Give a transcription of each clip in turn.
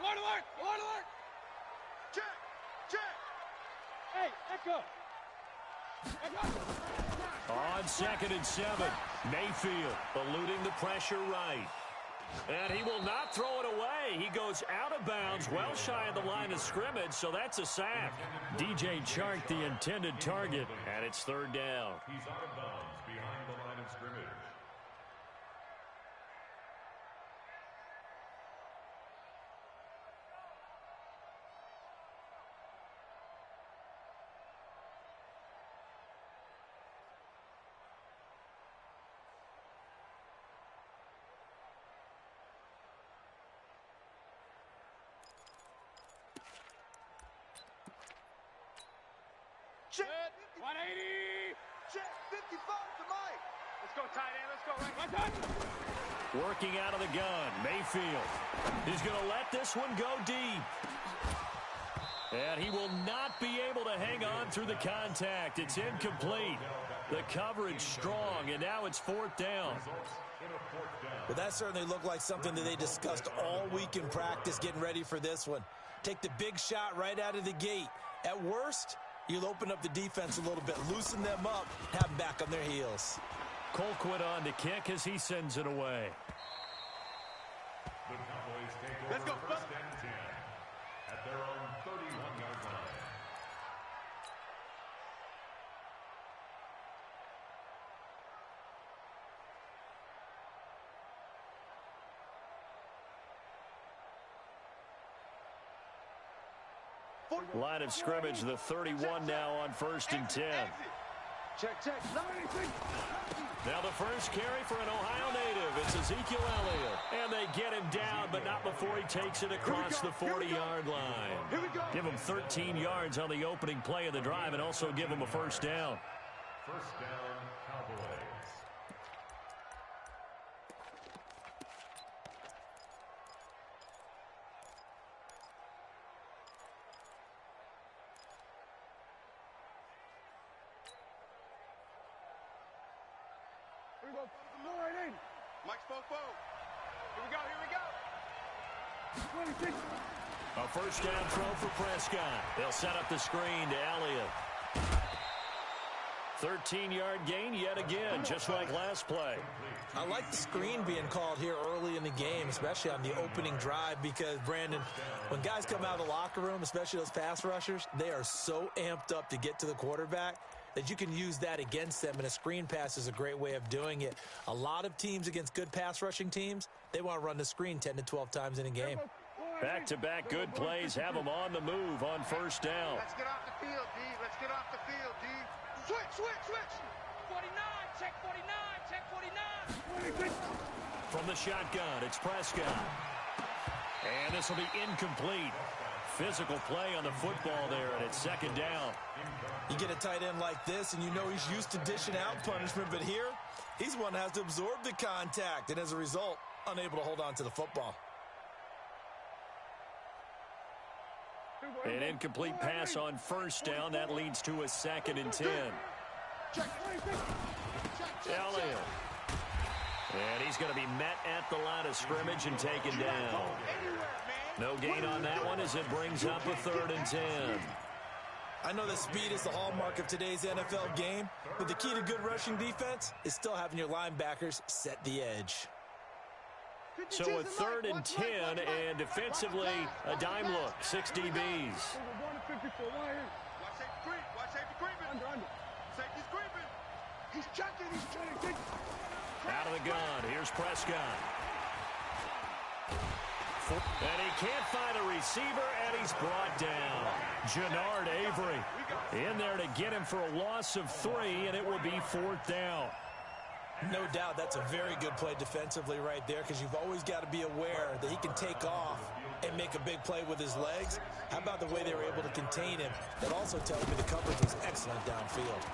Alert, alert! Alert, alert! Check! Check! Hey, echo! Echo! On 2nd and 7, Mayfield eluding the pressure right. And he will not throw it away. He goes out of bounds, well shy of the line of scrimmage, so that's a sack. DJ Chark, the intended target, and it's 3rd down. He's out of bounds behind the line of scrimmage. Check! 180! Check! 55 to Mike! Let's go, tight end. Let's go. Right. Working out of the gun, Mayfield. He's going to let this one go deep. And he will not be able to hang on through the contact. It's incomplete. The coverage strong, and now it's 4th down. Well, that certainly looked like something that they discussed all week in practice getting ready for this one. Take the big shot right out of the gate. At worst, you'll open up the defense a little bit, loosen them up, have them back on their heels. Colquitt on to kick as he sends it away. The Cowboys take over Let's go, 1st and 10 at their own 31-yard line. Line of scrimmage, the 31 now on 1st and 10. Check, check. Now the first carry for an Ohio native. It's Ezekiel Elliott. And they get him down, but not before he takes it across the 40-yard line. Give him 13 yards on the opening play of the drive and also give him a 1st down. 1st down, Cowboys. Here we go. Low right in. Mike's fofo. Here we go. Here we go. 26. A 1st down throw for Prescott. They'll set up the screen to Elliott. 13-yard gain yet again, just like last play. I like the screen being called here early in the game, especially on the opening drive, because, Brandon, when guys come out of the locker room, especially those pass rushers, they are so amped up to get to the quarterback that you can use that against them, and a screen pass is a great way of doing it. A lot of teams against good pass rushing teams, they want to run the screen 10 to 12 times in a game. Back-to-back good plays have them on the move on 1st down. Let's get off the field, D. Let's get off the field, D. Switch! 49. Check 49. Check 49. From the shotgun, it's Prescott. And this will be incomplete. Physical play on the football there, and it's 2nd down. You get a tight end like this, and you know he's used to dishing out punishment, but here, he's one that has to absorb the contact, and as a result, unable to hold on to the football. An incomplete pass on 1st down. That leads to a 2nd and 10. Elliott. And he's going to be met at the line of scrimmage and taken down. No gain on that one as it brings up a 3rd and 10. I know that speed is the hallmark of today's NFL game, but the key to good rushing defense is still having your linebackers set the edge. So a 3rd and 10, and defensively, a dime look, 6 DBs. Watch safety creep. Watch safety creeping. Under. Safety's creeping. He's checking. He's checking. Out of the gun, here's Prescott. And he can't find a receiver, and he's brought down. Jannard Avery in there to get him for a loss of 3, and it will be 4th down. No doubt that's a very good play defensively right there, because you've always got to be aware that he can take off and make a big play with his legs. How about the way they were able to contain him? That also tells me the coverage was excellent downfield.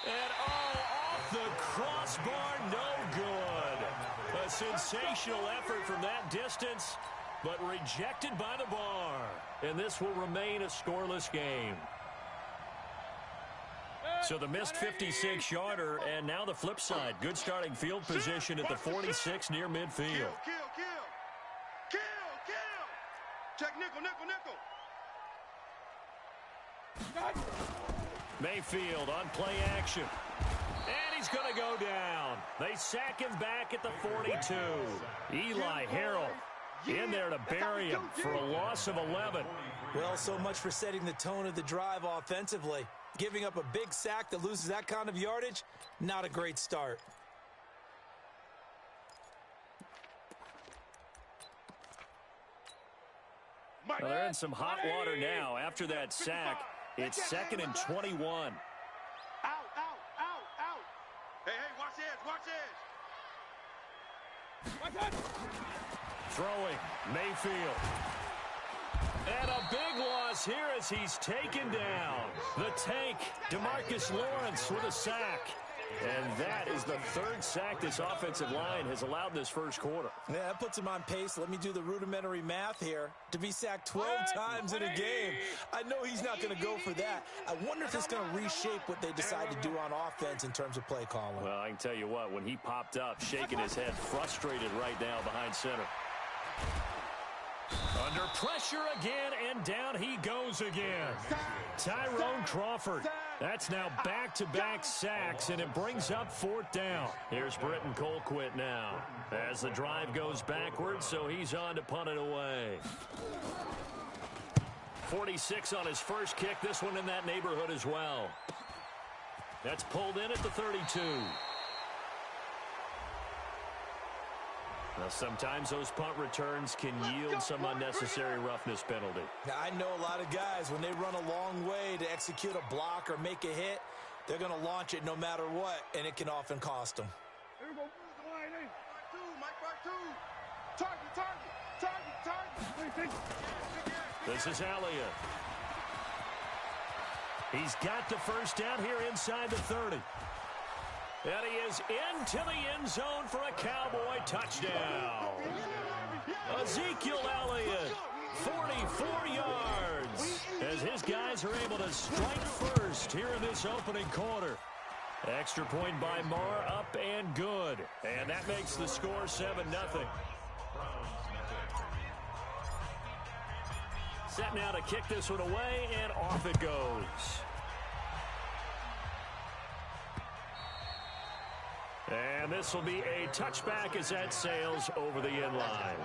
And off the crossbar, no good. A sensational effort from that distance, but rejected by the bar. And this will remain a scoreless game. So the missed 56-yarder, and now the flip side. Good starting field position at the 46 near midfield. Kill. Mayfield on play action. And he's going to go down. They sack him back at the 42. Eli Harrell in there to bury him for a loss of 11. Well, so much for setting the tone of the drive offensively. Giving up a big sack that loses that kind of yardage, not a great start. Well, they're in some hot water now. After that sack, it's 2nd and 21. Out. Hey, watch the edge. Throwing, Mayfield. And a big loss here as he's taken down. The tank, DeMarcus Lawrence with a sack. And that is the 3rd sack this offensive line has allowed in this first quarter. Yeah, that puts him on pace. Let me do the rudimentary math here. To be sacked 12 times in a game, I know he's not going to go for that. I wonder if it's going to reshape what they decide to do on offense in terms of play calling. Well, I can tell you what, when he popped up, shaking his head, frustrated right now behind center. Under pressure again, and down he goes again. Tyrone Crawford. That's now back-to-back sacks, and it brings up 4th down. Here's Britton Colquitt now as the drive goes backwards, so he's on to punt it away. 46 on his first kick, this one in that neighborhood as well. That's pulled in at the 32. Now, sometimes those punt returns can yield some unnecessary roughness penalty. Now, I know a lot of guys, when they run a long way to execute a block or make a hit, they're going to launch it no matter what, and it can often cost them. Here we go. Mike, target. This is Elliott. He's got the first down here inside the 30. And he is into the end zone for a Cowboy touchdown. Ezekiel Elliott, 44 yards, as his guys are able to strike first here in this opening quarter. Extra point by Marr, up and good. And that makes the score 7-0. Set now to kick this one away, and off it goes. And this will be a touchback as that sails over the end line.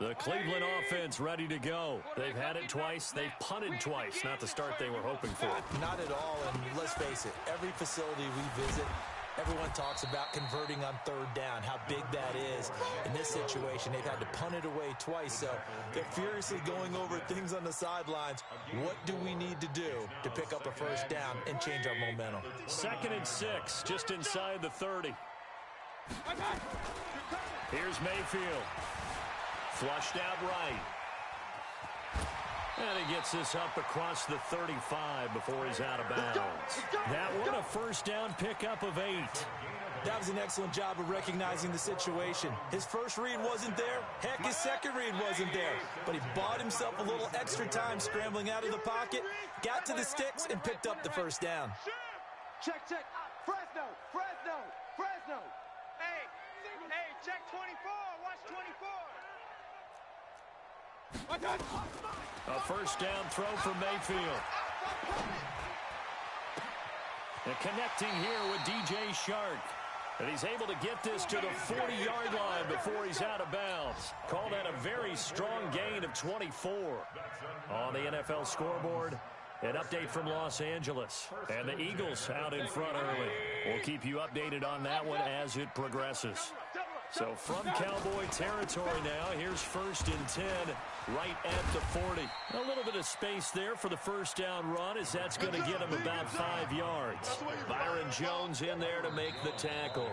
The Cleveland offense ready to go. They've had it twice. They've punted twice. Not the start they were hoping for. Not at all, and let's face it, every facility we visit, everyone talks about converting on 3rd down, how big that is. In this situation, they've had to punt it away twice, so they're furiously going over things on the sidelines. What do we need to do to pick up a first down and change our momentum? 2nd and 6, just inside the 30. Here's Mayfield. Flushed out right. And he gets this up across the 35 before he's out of bounds. That one a first down pickup of 8. That was an excellent job of recognizing the situation. His first read wasn't there. Heck, his second read wasn't there. But he bought himself a little extra time scrambling out of the pocket, got to the sticks, and picked up the first down. Check. Fresno. Hey, check 24. Watch 24. A first down throw for Mayfield. And connecting here with DJ Shark. And he's able to get this to the 40-yard line before he's out of bounds. Called that a very strong gain of 24. On the NFL scoreboard, an update from Los Angeles. And the Eagles out in front early. We'll keep you updated on that one as it progresses. So from Cowboy territory now, here's 1st and 10 right at the 40. A little bit of space there for the first down run, as that's going to get him about 5 yards. Byron Jones in there to make the tackle.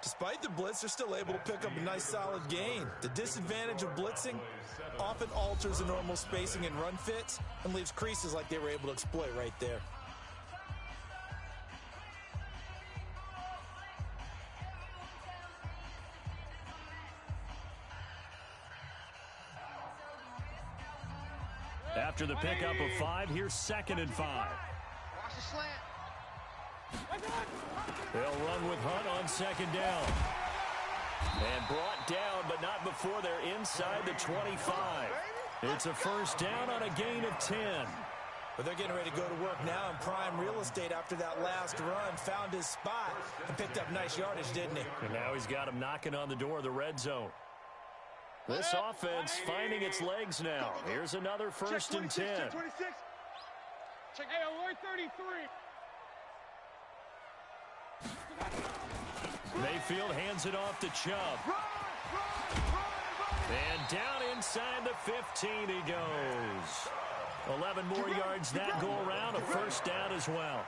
Despite the blitz, they're still able to pick up a nice solid gain. The disadvantage of blitzing often alters the normal spacing and run fits and leaves creases like they were able to exploit right there. After the pickup of 5, here's 2nd and 5. Watch the slant. They'll run with Hunt on 2nd down. And brought down, but not before they're inside the 25. It's a 1st down on a gain of 10. But they're getting ready to go to work now in prime real estate after that last run. Found his spot and picked up nice yardage, didn't he? And now he's got him knocking on the door of the red zone. This offense finding its legs now. Here's another 1st and 10. Check 26. Check 33. Mayfield hands it off to Chubb. And down inside the 15 he goes. 11 more yards that go around, a 1st down as well.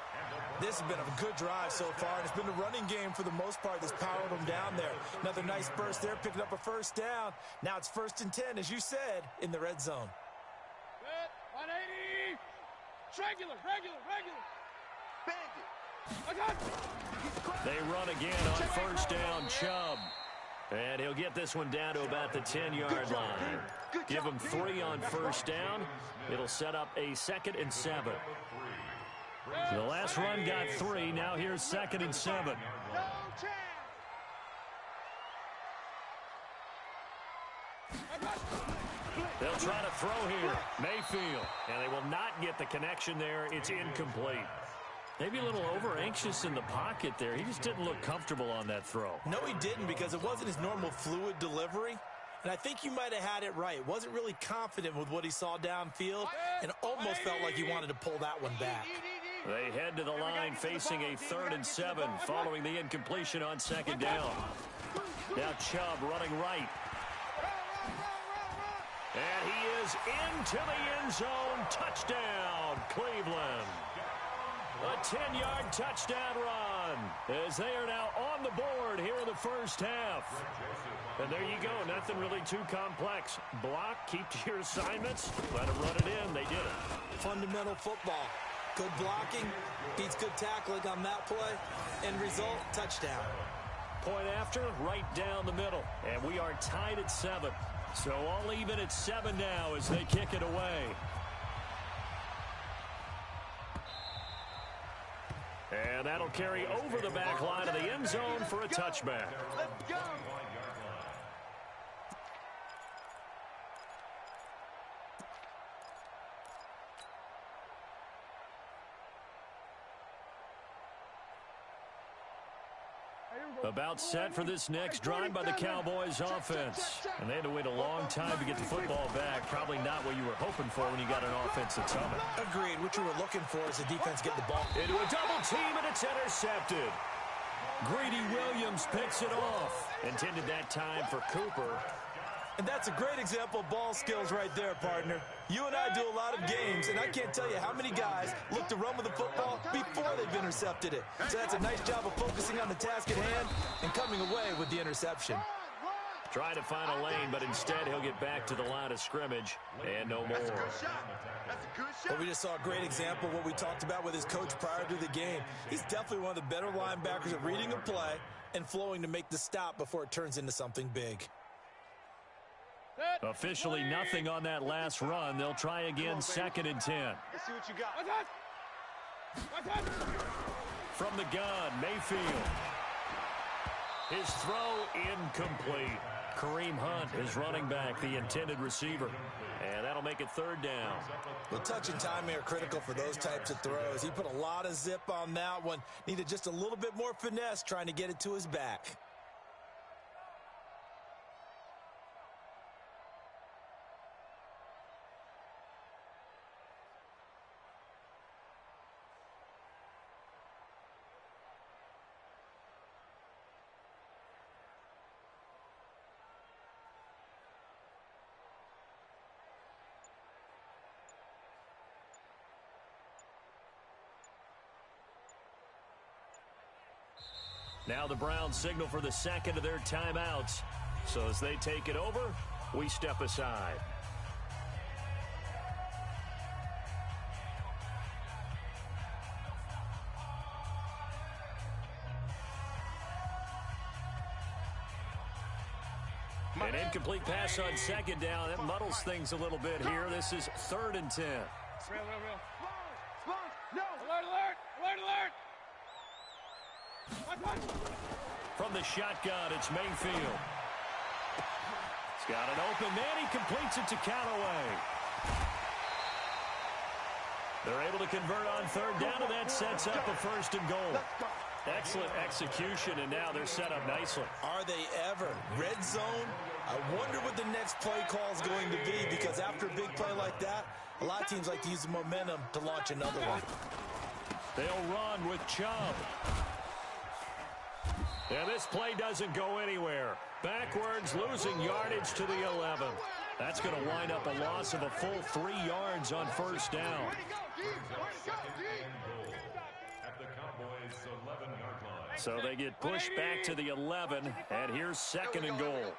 This has been a good drive so far, and it's been a running game for the most part that's powered them down there. Another nice burst there, picking up a 1st down. Now it's 1st and 10, as you said, in the red zone. 180. Regular. They run again on 1st down, Chubb. And he'll get this one down to about the 10-yard line. Give him 3 on 1st down. It'll set up a 2nd and 7. The last run got 3. Now here's 2nd and 7. They'll try to throw here. Mayfield. And they will not get the connection there. It's incomplete. Maybe a little over-anxious in the pocket there. He just didn't look comfortable on that throw. No, he didn't, because it wasn't his normal fluid delivery. And I think you might have had it right. Wasn't really confident with what he saw downfield and almost felt like he wanted to pull that one back. They head to the line facing a 3rd and 7 following the incompletion on 2nd down. Now Chubb running right. And he is into the end zone. Touchdown, Cleveland. A 10-yard touchdown run as they are now on the board here in the 1st half. And there you go. Nothing really too complex. Block, keep to your assignments, let them run it in. They did it. Fundamental football. Good blocking, beats good tackling on that play. End result, touchdown. Point after, right down the middle. And we are tied at 7. So all even at 7 now as they kick it away. And that'll carry over the back line of the end zone for a touchback. Let's go. About set for this next drive by the Cowboys offense. And they had to wait a long time to get the football back. Probably not what you were hoping for when you got an offense that's humming. Agreed. What you were looking for is the defense getting the ball into a double team, and it's intercepted. Greedy Williams picks it off. Intended that time for Cooper. And that's a great example of ball skills right there, partner. You and I do a lot of games, and I can't tell you how many guys look to run with the football before they've intercepted it. So that's a nice job of focusing on the task at hand and coming away with the interception. Trying to find a lane, but instead he'll get back to the line of scrimmage and no more. That's a good shot. That's a good shot. Well, we just saw a great example of what we talked about with his coach prior to the game. He's definitely one of the better linebackers at reading a play and flowing to make the stop before it turns into something big. Officially nothing on that last run. They'll try again, 2nd and 10. Let's see what you got. From the gun, Mayfield. His throw incomplete. Kareem Hunt is running back, the intended receiver. And that'll make it 3rd down. Well, touch and timing are critical for those types of throws. He put a lot of zip on that one. Needed just a little bit more finesse trying to get it to his back. Now the Browns signal for the 2nd of their timeouts. So as they take it over, we step aside. An Incomplete pass on second down. That muddles things a little bit here. This is 3rd and 10. Real. No. Alert. From the shotgun, it's Mayfield. He's got an open man. He completes it to Callaway. They're able to convert on 3rd down, and that sets up a 1st and goal. Excellent execution, and now they're set up nicely. Are they ever? Red zone? I wonder what the next play call is going to be, because after a big play like that, a lot of teams like to use the momentum to launch another one. They'll run with Chubb. And this play doesn't go anywhere. Backwards, losing yardage to the 11. That's going to wind up a loss of a full 3 yards on 1st down. So they get pushed back to the 11, and here's 2nd and goal.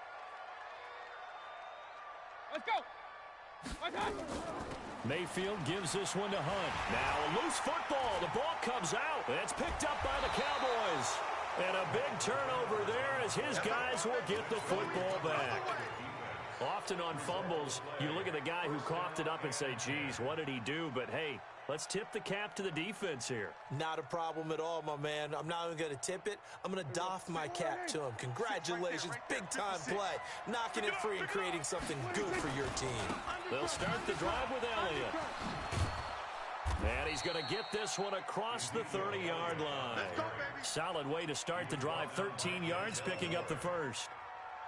Let's go. Mayfield gives this one to Hunt. Now a loose football. The ball comes out. It's picked up by the Cowboys. And a big turnover there as his guys will get the football back. Often on fumbles, you look at the guy who coughed it up and say, geez, what did he do? But, hey, let's tip the cap to the defense here. Not a problem at all, my man. I'm not even going to tip it. I'm going to doff my cap to him. Congratulations. Big-time play. Knocking it free and creating something good for your team. They'll start the drive with Elliott. And he's going to get this one across the 30-yard line. Solid way to start the drive. 13 yards, picking up the 1st.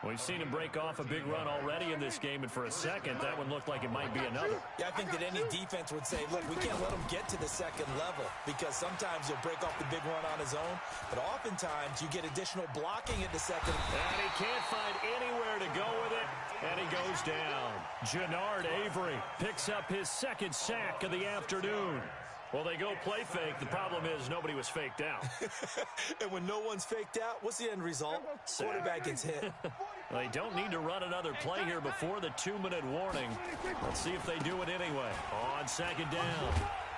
We've seen him break off a big run already in this game, and for a second, that one looked like it might be another. Yeah, I think that any defense would say, look, we can't let him get to the 2nd level, because sometimes he'll break off the big run on his own, but oftentimes you get additional blocking at the 2nd. And he can't find anywhere to go with it, and he goes down. Jannard Avery picks up his 2nd sack of the afternoon. Well, they go play fake. The problem is nobody was faked out. And when no one's faked out, what's the end result? Quarterback gets hit. They don't need to run another play here before the 2-minute warning. Let's see if they do it anyway. On 2nd down,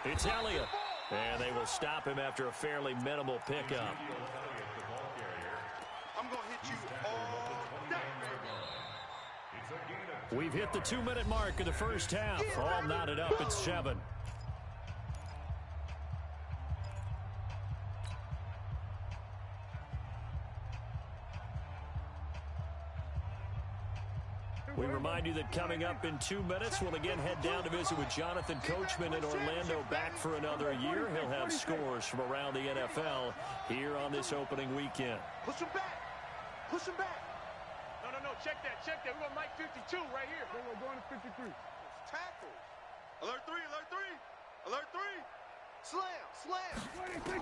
it's Elliott. And they will stop him after a fairly minimal pickup. I'm going to hit you all day. We've hit the 2-minute mark of the 1st half. All knotted up at 7. We remind you that coming up in 2 minutes, we'll again head down to visit with Jonathan Coachman in Orlando, back for another year. He'll have scores from around the NFL here on this opening weekend. Push him back. No. Check that. We're going to Mike 52 right here. We're going to 53. Tackle. Alert 3. Slam. 26.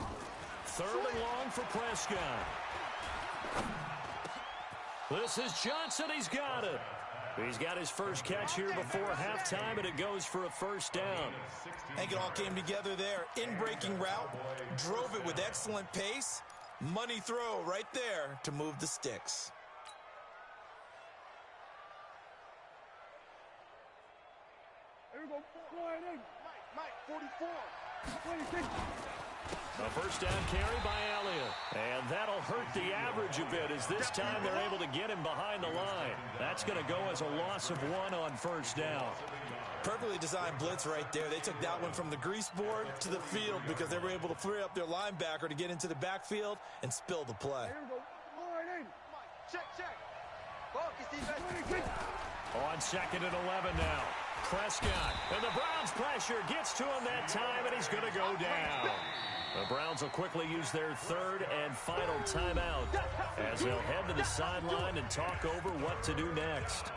3rd and long for Prescott. This is Johnson. He's got it. He's got his first catch here before halftime, and it goes for a 1st down. I think it all came together there. In-breaking route, drove it with excellent pace. Money throw right there to move the sticks. Here we go. Flying in. Mike 44. 26. A 1st down carry by Elliott. And that'll hurt the average a bit, as this time they're able to get him behind the line. That's going to go as a loss of 1 on 1st down. Perfectly designed blitz right there. They took that one from the grease board to the field because they were able to free up their linebacker to get into the backfield and spill the play. Here we go. Flying in. Check. Focus defense. 26. On 2nd and 11 now. Prescott. And the Browns pressure gets to him that time, and he's going to go down. The Browns will quickly use their 3rd and final timeout as they'll head to the sideline and talk over what to do next.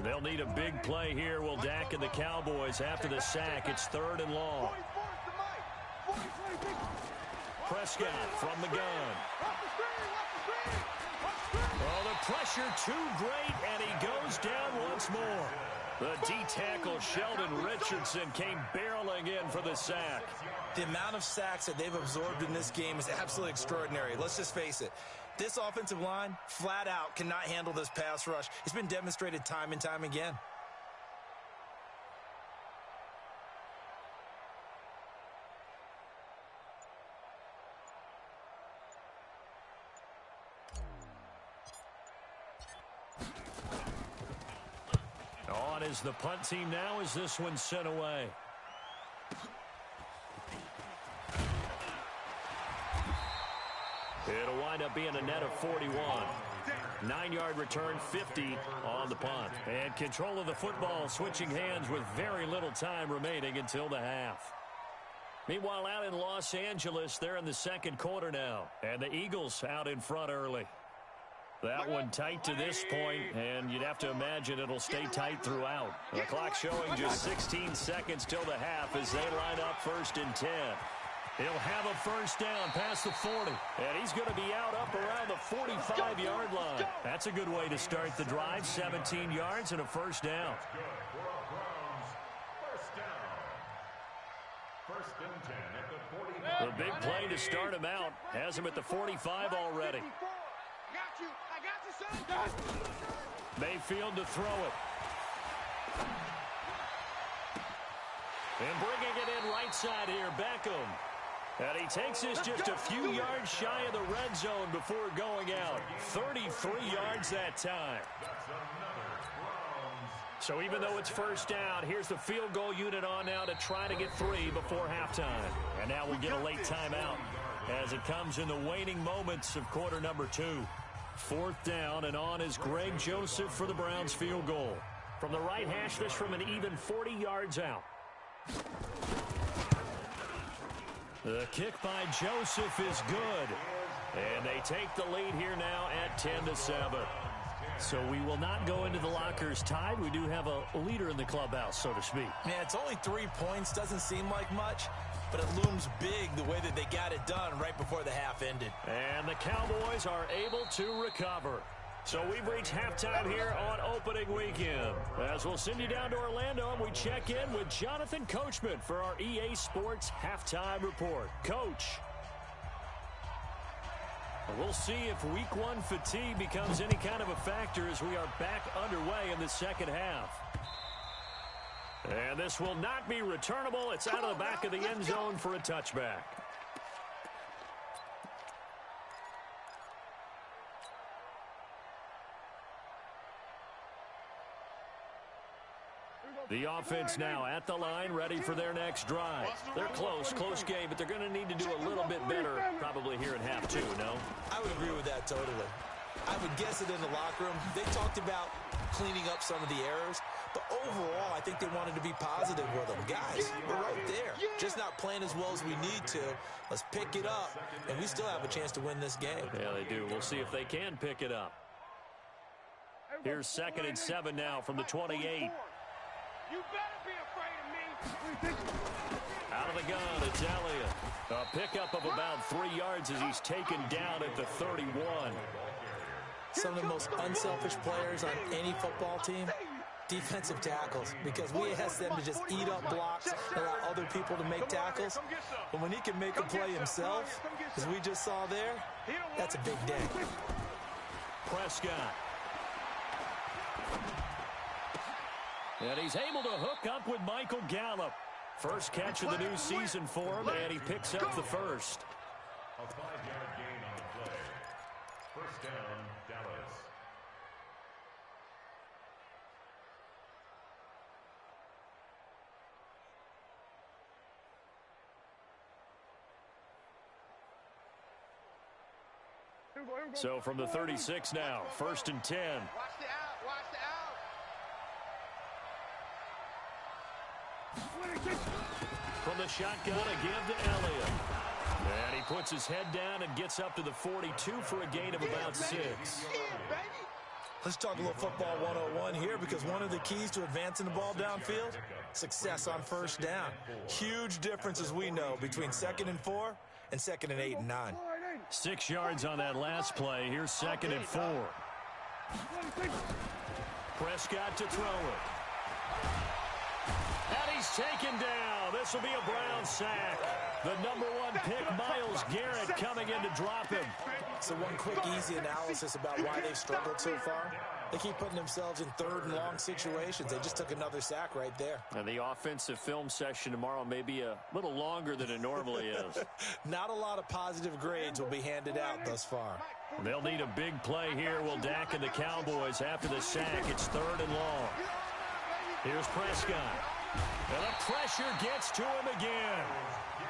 They'll need a big play here, will Dak and the Cowboys after the sack. It's 3rd and long. 44 Prescott from the gun. Oh, the pressure too great, and he goes down once more. The D-tackle Sheldon Richardson came barreling in for the sack. The amount of sacks that they've absorbed in this game is absolutely extraordinary. Let's just face it. This offensive line, flat out, cannot handle this pass rush. It's been demonstrated time and time again. on is the punt team now as this one's sent away. It'll wind up being a net of 41. 9-yard return, 50 on the punt. And control of the football switching hands with very little time remaining until the half. Meanwhile, out in Los Angeles, they're in the second quarter now. And the Eagles out in front early. That one tight to this point, and you'd have to imagine it'll stay tight throughout. The clock showing just 16 seconds till the half as they line up 1st and 10. He'll have a first down past the 40, and he's going to be out up around the 45-yard line. That's a good way to start the drive, 17 yards and a first down. The big play to start him out has him at the 45 already. Mayfield to throw it. And bringing it in right side here, Beckham. And he takes this just a few yards shy of the red zone before going out. 33 yards that time. So even though it's first down, here's the field goal unit on now to try to get 3 before halftime. And now we get a late timeout as it comes in the waning moments of quarter number 2. 4th down, and on is Greg Joseph for the Browns field goal. From the right hash, this from an even 40 yards out. The kick by Joseph is good. And they take the lead here now at 10-7. So we will not go into the lockers tied. We do have a leader in the clubhouse, so to speak. Yeah, it's only 3 points. Doesn't seem like much, but it looms big the way that they got it done right before the half ended. And the Cowboys are able to recover. So we've reached halftime here on opening weekend. As we'll send you down to Orlando, and we check in with Jonathan Coachman for our EA Sports Halftime Report. Coach. We'll see if week 1 fatigue becomes any kind of a factor as we are back underway in the second half. And this will not be returnable. It's out of the back of the end zone for a touchback. The offense now at the line, ready for their next drive. They're close game, but they're going to need to do a little bit better probably here in half 2, no? I would agree with that totally. I would guess it in the locker room. They talked about cleaning up some of the errors, but overall, I think they wanted to be positive with them. Guys, we're right there. Just not playing as well as we need to. Let's pick it up, and we still have a chance to win this game. Yeah, they do. We'll see if they can pick it up. Here's 2nd and 7 now from the 28. You better be afraid of me. Out of the gun, it's Elliott. A pickup of about 3 yards as he's taken down at the 31. Some of the most unselfish players on any football team, defensive tackles, because we ask them to just eat up blocks and allow other people to make tackles. But when he can make a play himself, as we just saw there, that's a big day. Prescott. And he's able to hook up with Michael Gallup. First catch of the new season for him, and he picks up the first. A 5-yard gain on the play. First down, Dallas. So from the 36 now, 1st and 10. Watch the out. Watch the out. From the shotgun, a give to Elliott. And he puts his head down and gets up to the 42 for a gain of about 6. Let's talk a little football 101 here, because one of the keys to advancing the ball downfield, success on first down. Huge difference, as we know, between 2nd and 4 and 2nd and 8 and 9. 6 yards on that last play. Here's 2nd and 4. Prescott to throw it. And he's taken down. This will be a Brown sack. The number 1 pick, Myles Garrett, coming in to drop him. So one quick, easy analysis about why they've struggled so far. They keep putting themselves in 3rd and long situations. They just took another sack right there. And the offensive film session tomorrow may be a little longer than it normally is. Not a lot of positive grades will be handed out thus far. They'll need a big play here, will Dak and the Cowboys after the sack. It's 3rd and long. Here's Prescott. And the pressure gets to him again.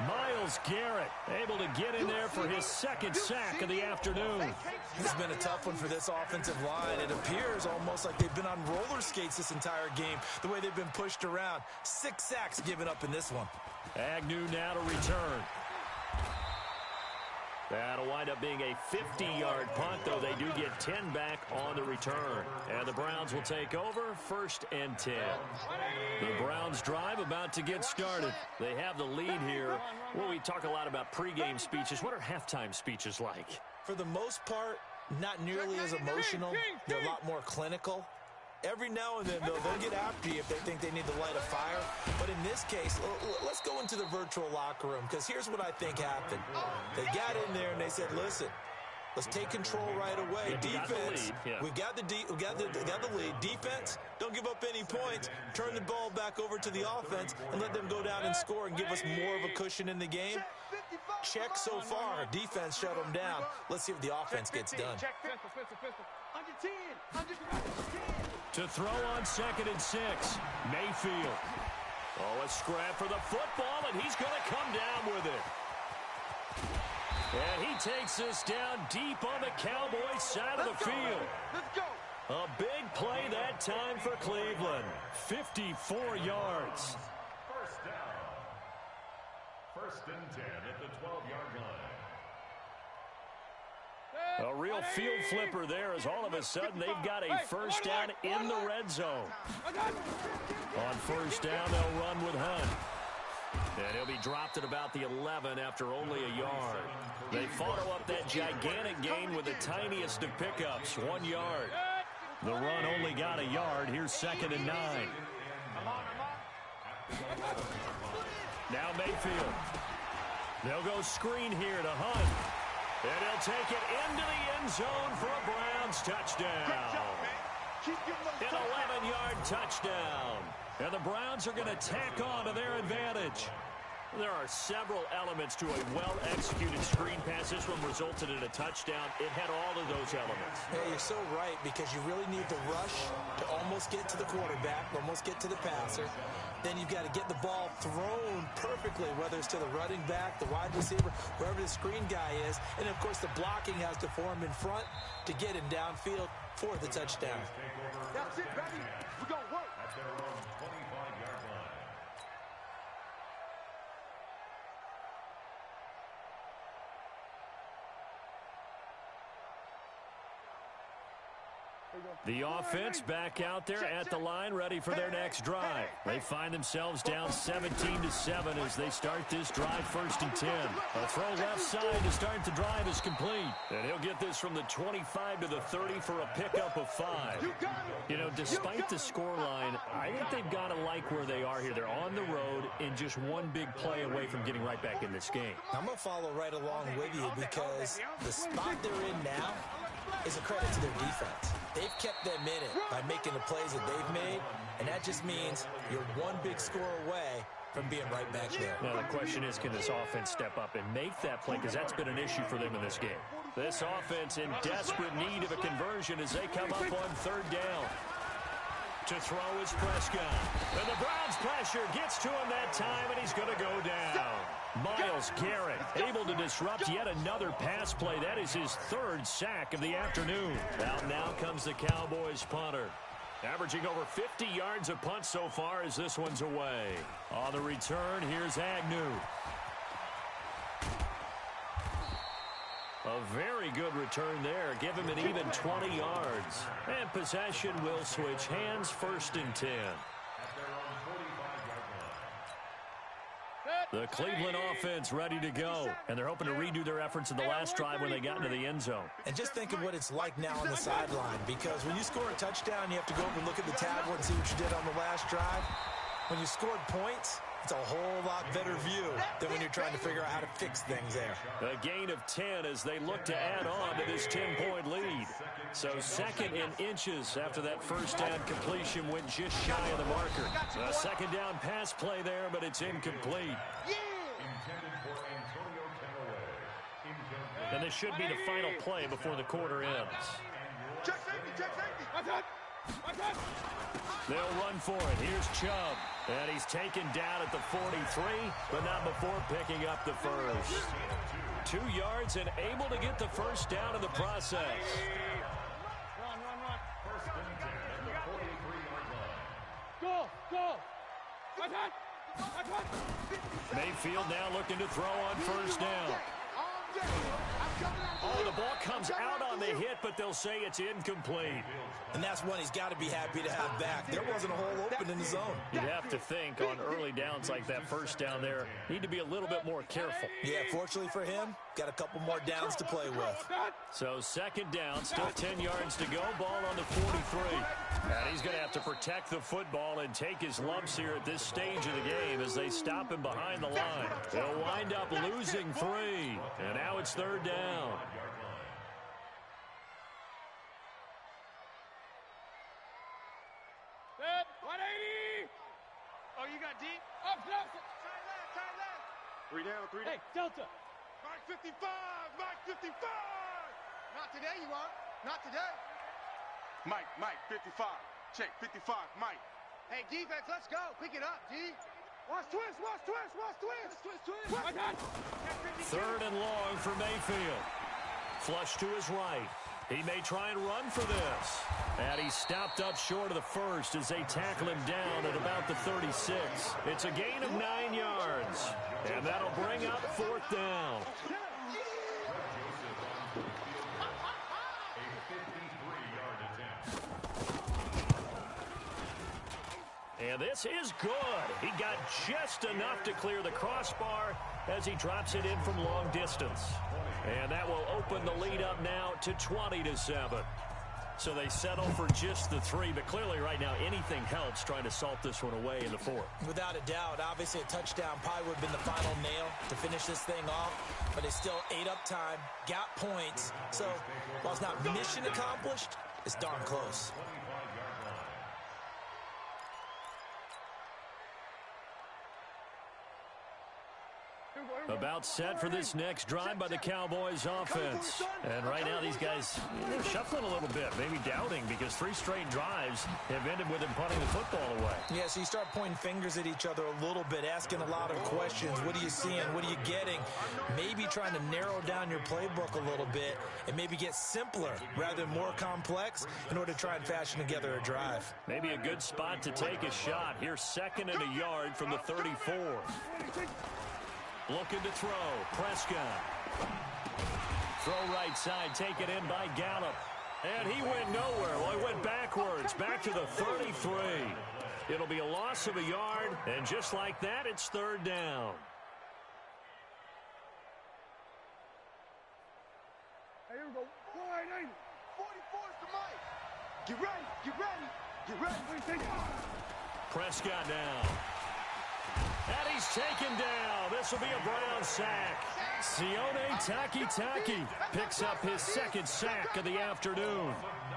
Myles Garrett able to get in there for his second sack of the afternoon. This has been a tough one for this offensive line. It appears almost like they've been on roller skates this entire game, the way they've been pushed around. 6 sacks given up in this one. Agnew now to return. That'll wind up being a 50-yard punt, though they do get 10 back on the return. And the Browns will take over, 1st and 10. The Browns drive about to get started. They have the lead here. Well, we talk a lot about pregame speeches. What are halftime speeches like? For the most part, not nearly as emotional. They're a lot more clinical. Every now and then, though, they'll get after you if they think they need to light a fire. But in this case, let's go into the virtual locker room, because here's what I think happened. They got in there and they said, listen, let's take control right away. Defense, we got the lead. Defense, don't give up any points. Turn the ball back over to the offense and let them go down and score and give us more of a cushion in the game. Check so far. Defense shut them down. Let's see if the offense gets done. Under 10. Under 10. To throw on 2nd and 6. Mayfield. Oh, a scrap for the football, and he's going to come down with it. And he takes this down deep on the Cowboys side of the field. Let's go. A big play that time for Cleveland. 54 yards. First down. 1st and 10 at the 12-yard line. A real field flipper there, as all of a sudden they've got a first down in the red zone. On first down, they'll run with Hunt. And he'll be dropped at about the 11 after only a yard. They follow up that gigantic gain with the tiniest of pickups, 1 yard. The run only got a yard. Here's 2nd and 9. Now Mayfield. They'll go screen here to Hunt. And he'll take it into the end zone for a Browns touchdown. An 11-yard touchdown. And the Browns are going to tack on to their advantage. There are several elements to a well-executed screen pass. This one resulted in a touchdown. It had all of those elements. Yeah, you're so right, because you really need the rush to almost get to the quarterback, almost get to the passer. Then you've got to get the ball thrown perfectly, whether it's to the running back, the wide receiver, wherever the screen guy is. And, of course, the blocking has to form in front to get him downfield for the touchdown. That's it, baby. We're going to work. At their own 25-yard line. The offense back out there at the line, ready for their next drive. They find themselves down 17-7 as they start this drive, 1st and 10. A throw left side to start the drive is complete. And he'll get this from the 25 to the 30 for a pickup of 5. You know, despite the scoreline, I think they've got to like where they are here. They're on the road and just one big play away from getting right back in this game. I'm going to follow right along with you, because the spot they're in now is a credit to their defense. They've kept them in it by making the plays that they've made, and that just means you're one big score away from being right back there. Now, the question is, can this offense step up and make that play, because that's been an issue for them in this game. This offense in desperate need of a conversion as they come up on 3rd down. To throw is Prescott. And the Browns pressure gets to him that time, and he's going to go down. Myles Garrett able to disrupt yet another pass play. That is his 3rd sack of the afternoon. Out now comes the Cowboys punter. Averaging over 50 yards a punt so far as this one's away. On the return, here's Agnew. A very good return there. Give him an even 20 yards. And possession will switch hands, 1st and 10. The Cleveland offense ready to go. And they're hoping to redo their efforts in the last drive when they got into the end zone. And just think of what it's like now on the sideline, because when you score a touchdown, you have to go over and look at the tablet and see what you did on the last drive. When you scored points, it's a whole lot better view than when you're trying to figure out how to fix things there. A gain of 10 as they look to add on to this 10-point lead. So 2nd and inches after that first down completion went just shy of the marker. A 2nd down pass play there, but it's incomplete. And this should be the final play before the quarter ends. Check safety, check safety. They'll run for it. Here's Chubb. And he's taken down at the 43, but not before picking up the first. 2 yards and able to get the first down in the process. Run. First and 10 at the 43-yard line. Go. Mayfield now looking to throw on first down. Oh, the ball comes out on the hit, but they'll say it's incomplete. And that's one he's got to be happy to have back. There wasn't a hole open in the zone. You'd have to think on early downs like that first down there, need to be a little bit more careful. Yeah, fortunately for him, got a couple more downs to play with. So second down, still 10 yards to go, ball on the 43. And he's going to have to protect the football and take his lumps here at this stage of the game as they stop him behind the line. They'll wind up losing 3, and now it's third down. Set. 180. Oh, you got deep? Up. Tight left. 3 down. Hey, Delta. Mike 55. Not today, you are. Not today. Mike, 55. Check, 55, Mike. Hey, defense, let's go. Pick it up, D. Watch twist. Third and long for Mayfield. Flush to his right. He may try and run for this. And he's stopped up short of the first as they tackle him down at about the 36. It's a gain of 9 yards. And that'll bring up fourth down. And this is good. He got just enough to clear the crossbar as he drops it in from long distance. And that will open the lead up now to 20-7. So they settle for just the 3, but clearly right now anything helps trying to salt this one away in the 4th. Without a doubt, obviously a touchdown probably would have been the final nail to finish this thing off, but they still ate up time, got points. So while it's not mission accomplished, it's darn close. About set for this next drive by the Cowboys offense. And right now these guys shuffling a little bit, maybe doubting, because 3 straight drives have ended with them punting the football away. Yeah, so you start pointing fingers at each other a little bit, asking a lot of questions. What are you seeing? What are you getting? Maybe trying to narrow down your playbook a little bit and maybe get simpler rather than more complex in order to try and fashion together a drive. Maybe a good spot to take a shot. Here's 2nd and a yard from the 34. Looking to throw. Prescott. Throw right side. Taken in by Gallup. And he went nowhere. Well, he went backwards. Back to the 33. It'll be a loss of a yard. And just like that, it's third down. Hey, here we go. 180. 44's to Mike. Get ready. Prescott down. And he's taken down. This will be a Brown sack. Sione Takitaki picks up his 2nd sack of the afternoon.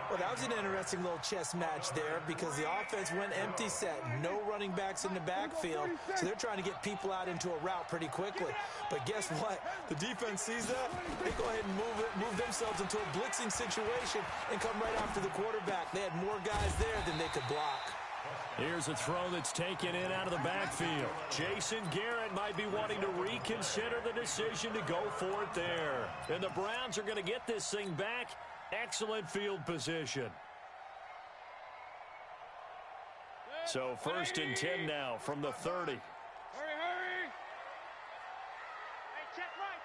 Well, that was an interesting little chess match there because the offense went empty set. No running backs in the backfield, so they're trying to get people out into a route pretty quickly. But guess what? The defense sees that. They go ahead and move themselves into a blitzing situation and come right after the quarterback. They had more guys there than they could block. Here's a throw that's taken in out of the backfield. Jason Garrett might be wanting to reconsider the decision to go for it there. And the Browns are going to get this thing back. Excellent field position. So 1st and 10 now from the 30. Hurry. Hey, check right.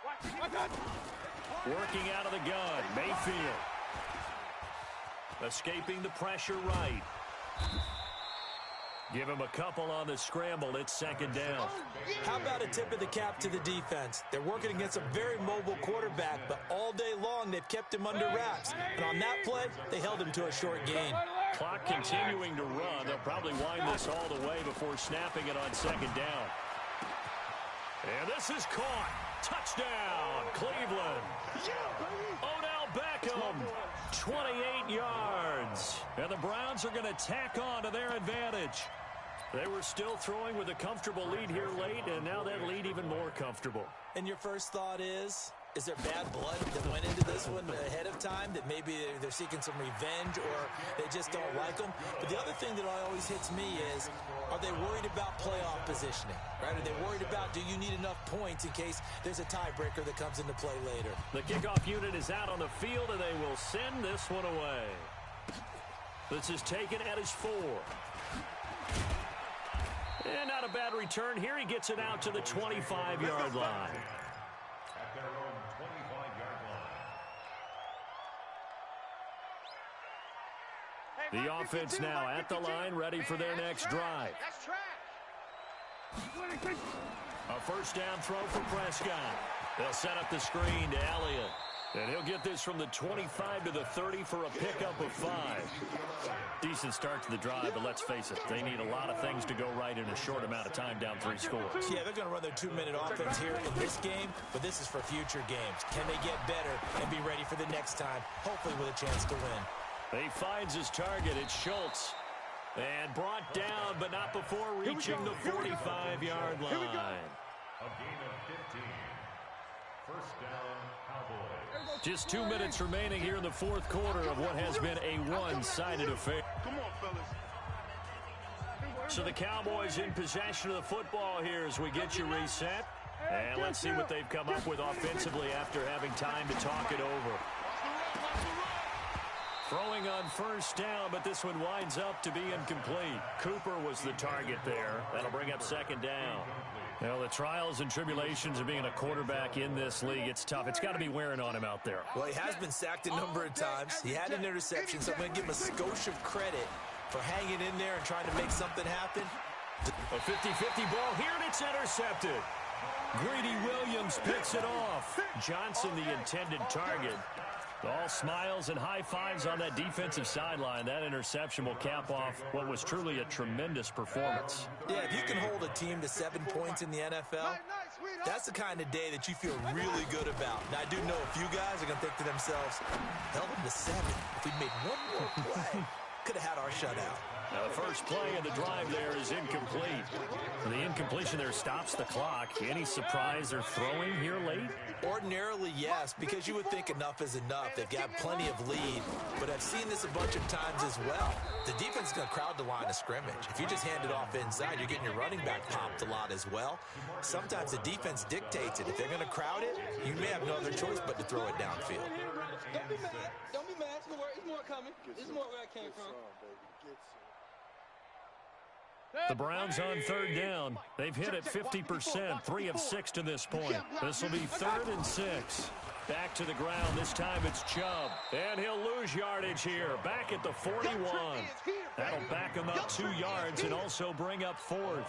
Watch it. Working out of the gun. Mayfield. Escaping the pressure right. Give him a couple on the scramble. It's 2nd down. How about a tip of the cap to the defense? They're working against a very mobile quarterback, but all day long they've kept him under wraps. And on that play, they held him to a short gain. Clock continuing to run. They'll probably wind this all the way before snapping it on 2nd down. And this is caught. Touchdown, Cleveland. Odell Beckham, 28 yards. And the Browns are going to tack on to their advantage. They were still throwing with a comfortable lead here late, and now that lead even more comfortable. And your first thought is? Is there bad blood that went into this one ahead of time, that maybe they're seeking some revenge or they just don't like them? But the other thing that always hits me is, are they worried about playoff positioning, right? Are they worried about, do you need enough points in case there's a tiebreaker that comes into play later? The kickoff unit is out on the field, and they will send this one away. This is taken at his 4. And not a bad return here. He gets it out to the 25-yard line. At their own 25-yard line. The offense now at the line, ready for their next drive. That's trash. A first down throw for Prescott. They'll set up the screen to Elliott. And he'll get this from the 25 to the 30 for a pickup of 5. Decent start to the drive, but let's face it, they need a lot of things to go right in a short amount of time, down 3 scores. Yeah, they're going to run their 2-minute offense here in this game, but this is for future games. Can they get better and be ready for the next time, hopefully with a chance to win? He finds his target. It's Schultz. And brought down, but not before reaching the 45-yard line. A gain of 15. First down, Cowboys. Just 2 minutes remaining here in the fourth quarter of what has been a one-sided affair. Come on, fellas. So the Cowboys in possession of the football here as we get you reset. And let's see what they've come up with offensively after having time to talk it over. Throwing on first down, but this one winds up to be incomplete. Cooper was the target there. That'll bring up second down. Well, the trials and tribulations of being a quarterback in this league, it's tough. It's got to be wearing on him out there. Well, he has been sacked a number of times. He had an interception, so I'm going to give him a skosh of credit for hanging in there and trying to make something happen. A 50-50 ball here, and it's intercepted. Greedy Williams picks it off. Johnson, the intended target. All smiles and high fives on that defensive sideline. That interception will cap off what was truly a tremendous performance. Yeah, if you can hold a team to 7 points in the NFL, that's the kind of day that you feel really good about. Now, I do know a few guys are going to think to themselves, held them to 7. If we'd made one more play, could have had our shutout. Now, the first play of the drive there is incomplete. The incompletion there stops the clock. Any surprise they're throwing here late? Ordinarily, yes, because you would think enough is enough. They've got plenty of lead, but I've seen this a bunch of times as well. The defense is going to crowd the line of scrimmage. If you just hand it off inside, you're getting your running back popped a lot as well. Sometimes the defense dictates it. If they're going to crowd it, you may have no other choice but to throw it downfield. Don't be mad. Don't be mad. It's more coming. It's more where I came from. The Browns on third down. They've hit it 50%, 3 of 6 to this point. This will be 3rd and 6. Back to the ground. This time it's Chubb. And he'll lose yardage here. Back at the 41. That'll back him up 2 yards and also bring up 4th.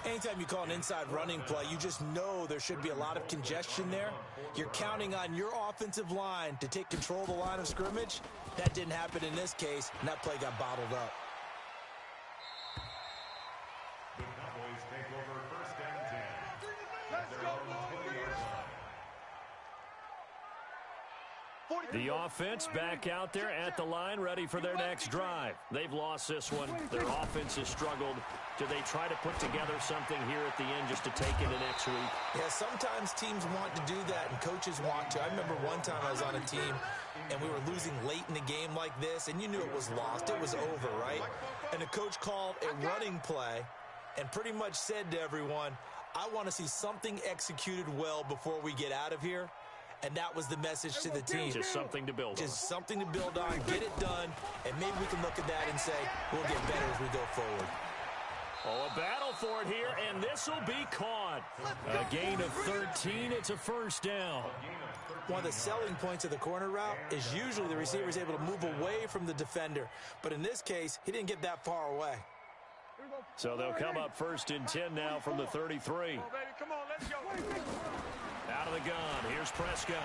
Anytime you call an inside running play, you just know there should be a lot of congestion there. You're counting on your offensive line to take control of the line of scrimmage. That didn't happen in this case, and that play got bottled up. The Cowboys take over first and 10. Let's go, The offense back out there at the line, ready for their next drive. They've lost this one. Their offense has struggled. Do they try to put together something here at the end just to take into next week? Yeah, sometimes teams want to do that and coaches want to. I remember one time I was on a team and we were losing late in the game like this, and you knew it was lost. It was over, right? And the coach called a running play and pretty much said to everyone, I want to see something executed well before we get out of here. And that was the message to the team. Just something to build on. Just something to build on, get it done, and maybe we can look at that and say, we'll get better as we go forward. Oh, a battle for it here, and this will be caught. A gain of 13, it's a first down. One of the selling points of the corner route is usually the receiver is able to move away from the defender. But in this case, he didn't get that far away. So they'll come up 1st and 10 now from the 33. Come on, let's go. Out of the gun, here's Prescott.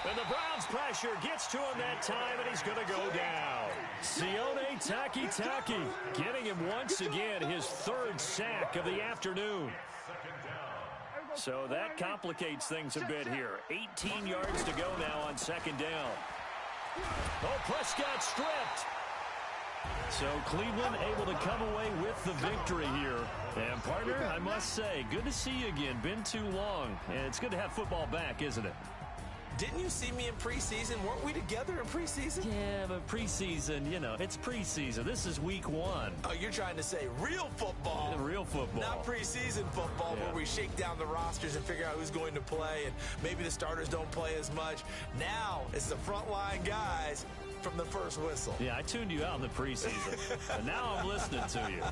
And the Browns pressure gets to him that time, and he's going to go down. Sione Takitaki getting him once again, his 3rd sack of the afternoon. So that complicates things a bit here. 18 yards to go now on 2nd down. Oh, Prescott stripped. So Cleveland able to come away with the victory here. And, partner, I must say, good to see you again. Been too long. And it's good to have football back, isn't it? Didn't you see me in preseason? Weren't we together in preseason? Yeah, but preseason, you know, it's preseason. This is week 1. Oh, you're trying to say real football. Yeah, real football. Not preseason football where we shake down the rosters and figure out who's going to play, and maybe the starters don't play as much. Now it's the frontline guys from the first whistle. Yeah, I tuned you out in the preseason, and now I'm listening to you.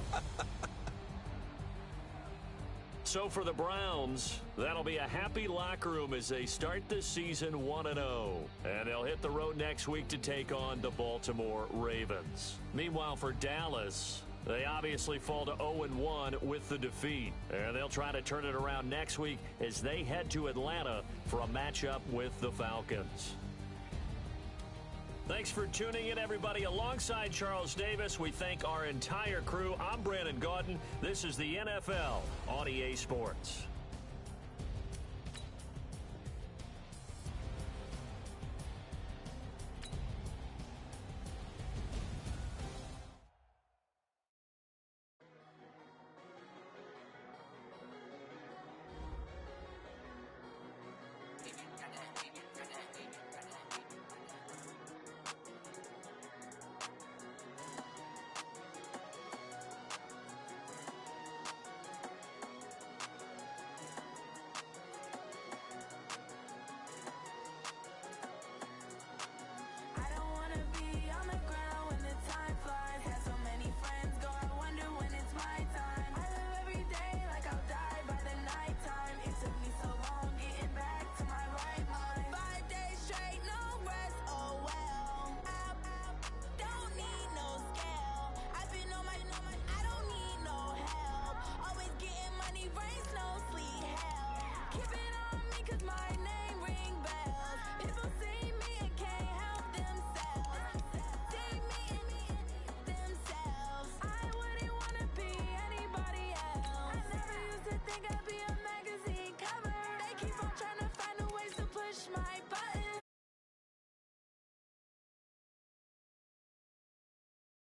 So for the Browns, that'll be a happy locker room as they start the season 1-0. And they'll hit the road next week to take on the Baltimore Ravens. Meanwhile, for Dallas, they obviously fall to 0-1 with the defeat. And they'll try to turn it around next week as they head to Atlanta for a matchup with the Falcons. Thanks for tuning in, everybody. Alongside Charles Davis, we thank our entire crew. I'm Brandon Gaudin. This is the NFL on EA Sports.